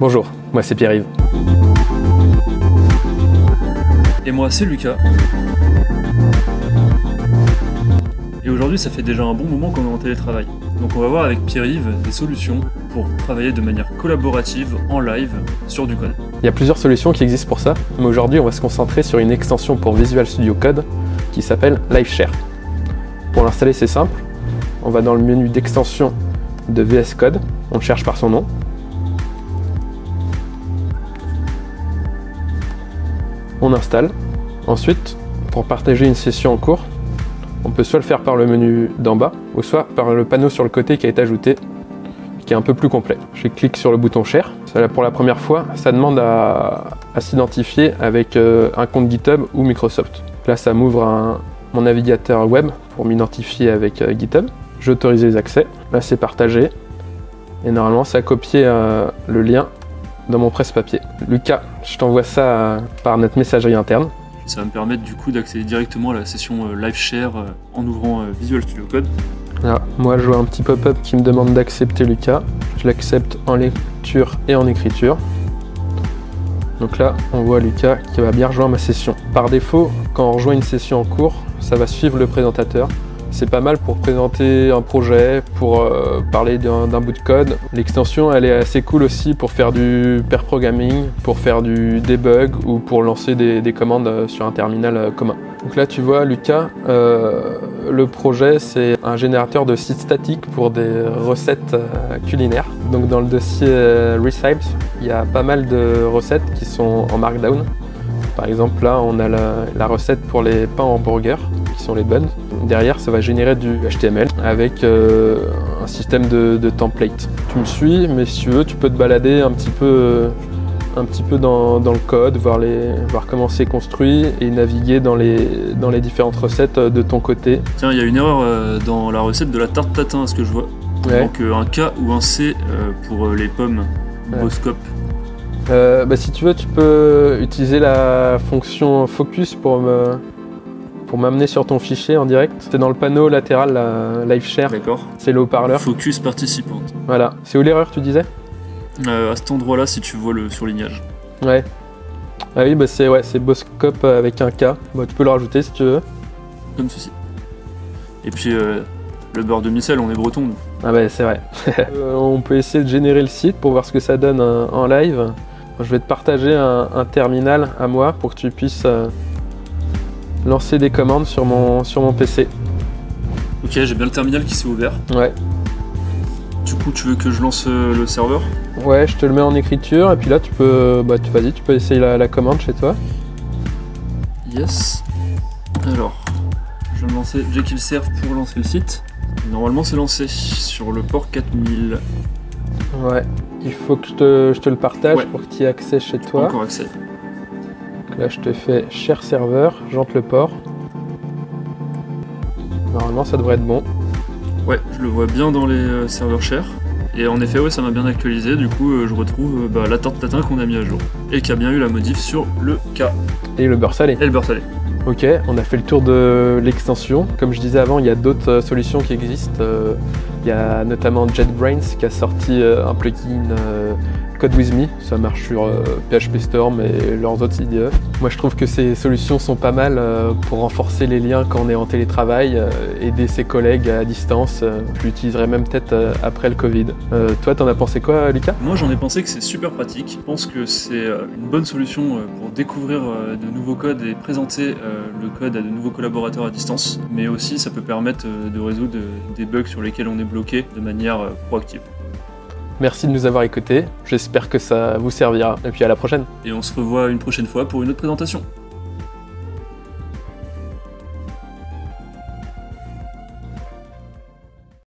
Bonjour, moi c'est Pierre-Yves. Et moi c'est Lucas. Et aujourd'hui ça fait déjà un bon moment qu'on est en télétravail. Donc on va voir avec Pierre-Yves des solutions pour travailler de manière collaborative en live sur du code. Il y a plusieurs solutions qui existent pour ça, mais aujourd'hui on va se concentrer sur une extension pour Visual Studio Code qui s'appelle LiveShare. Pour l'installer c'est simple, on va dans le menu d'extension de VS Code, on le cherche par son nom. On installe. Ensuite, pour partager une session en cours, on peut soit le faire par le menu d'en bas, ou soit par le panneau sur le côté qui a été ajouté, qui est un peu plus complet. Je clique sur le bouton Share. Pour la première fois, ça demande à s'identifier avec un compte GitHub ou Microsoft. Là, ça m'ouvre mon navigateur web pour m'identifier avec GitHub. J'autorise les accès. Là, c'est partagé. Et normalement, ça a copié le lien dans mon presse-papier. Lucas, je t'envoie ça par notre messagerie interne. Ça va me permettre du coup d'accéder directement à la session LiveShare en ouvrant Visual Studio Code. Là, moi je vois un petit pop-up qui me demande d'accepter Lucas. Je l'accepte en lecture et en écriture. Donc là, on voit Lucas qui va bien rejoindre ma session. Par défaut, quand on rejoint une session en cours, ça va suivre le présentateur. C'est pas mal pour présenter un projet, pour parler d'un bout de code. L'extension, elle est assez cool aussi pour faire du pair programming, pour faire du debug ou pour lancer des commandes sur un terminal commun. Donc là, tu vois, Lucas, le projet, c'est un générateur de sites statiques pour des recettes culinaires. Donc dans le dossier Recipes, il y a pas mal de recettes qui sont en Markdown. Par exemple, là, on a la recette pour les pains hamburgers, qui sont les buns. Derrière, ça va générer du HTML avec un système de template. Tu me suis, mais si tu veux, tu peux te balader un petit peu dans le code, voir comment c'est construit et naviguer dans les différentes recettes de ton côté. Tiens, il y a une erreur dans la recette de la tarte tatin, à ce que je vois. Ouais. Donc un K ou un C pour les pommes Boscope. Si tu veux, tu peux utiliser la fonction focus pour m'amener sur ton fichier en direct. C'est dans le panneau latéral, la LiveShare. D'accord. C'est le haut-parleur. Focus participante. Voilà. C'est où l'erreur, tu disais ? À cet endroit-là, si tu vois le surlignage. Ouais. Ah oui, c'est Boscope avec un K. Bah, tu peux le rajouter si tu veux. Comme ceci. Et puis le beurre de micelle, on est breton, nous. Ah bah c'est vrai. On peut essayer de générer le site pour voir ce que ça donne en live. Je vais te partager un terminal à moi pour que tu puisses lancer des commandes sur mon PC. Ok, j'ai bien le terminal qui s'est ouvert. Ouais. Du coup, tu veux que je lance le serveur ? Ouais, je te le mets en écriture et puis là tu peux essayer la commande chez toi. Yes. Alors, je vais me lancer Jekyll-Serve pour lancer le site. Normalement, c'est lancé sur le port 4000. Ouais, il faut que je te le partage pour que tu aies accès chez toi. Encore accès. Donc là, je te fais share serveur, j'entre le port. Normalement, ça devrait être bon. Ouais, je le vois bien dans les serveurs share. Et en effet, ouais, ça m'a bien actualisé. Du coup, je retrouve la tarte tatin qu'on a mis à jour. Et qui a bien eu la modif sur le K. Et le beurre salé. Et le beurre salé. Ok, on a fait le tour de l'extension. Comme je disais avant, il y a d'autres solutions qui existent. Il y a notamment JetBrains qui a sorti un plugin Code With Me. Ça marche sur PHP Storm et leurs autres IDE. Moi, je trouve que ces solutions sont pas mal pour renforcer les liens quand on est en télétravail, aider ses collègues à distance. Je l'utiliserai même peut-être après le Covid. Toi, t'en as pensé quoi, Lucas ? Moi, j'en ai pensé que c'est super pratique. Je pense que c'est une bonne solution pour découvrir de nouveaux codes et présenter le code à de nouveaux collaborateurs à distance. Mais aussi, ça peut permettre de résoudre des bugs sur lesquels on est bloqué de manière proactive. Merci de nous avoir écoutés. J'espère que ça vous servira. Et puis à la prochaine. Et on se revoit une prochaine fois pour une autre présentation.